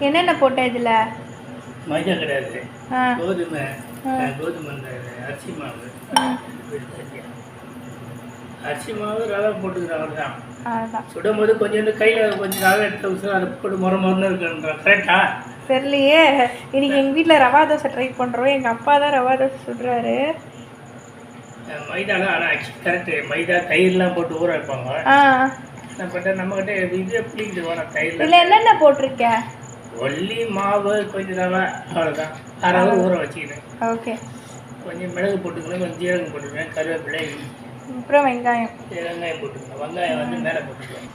என்னென்ன போட்ட இதில்? மைதா கிடையாது, கோதுமை அரிசி மாவு, அரிசி மாவு ரவை போட்டுக்கிறேன். அவ்வளோதான். சுடும் போது கொஞ்சோண்டு கையில் கொஞ்சம் ரவை எடுத்து அதை போட்டு முறை இருக்குன்ற கரெக்டா? தெரியலையே. இன்னைக்கு எங்கள் வீட்டில் ரவா தோசை ட்ரை பண்ணுறோம். எங்கள் அப்பா தான் ரவா தோசை சுடுறாரு. மைதாலாம் ஆனால் ஆக்சுவலி கரெக்டு. மைதா தயிர்லாம் போட்டு ஊற வைப்பாங்க. பட் நம்மகிட்ட இது எப்படி இது வேணும் தயிர். இல்லை என்னென்ன போட்டிருக்கேன்? ஒல்லி மாவு கொஞ்சம் ரவை, அவ்வளோதான். அரை ஹவர் ஊற வச்சுக்கிறேன். ஓகே. கொஞ்சம் மிளகு போட்டுக்கணும், கொஞ்சம் ஜீரகம் போட்டுக்கிறேன், கருவேப்பிலை, அப்புறம் வெங்காயம் போட்டுக்கணும். வெங்காயம் வந்து மேலே போட்டுக்கலாம்.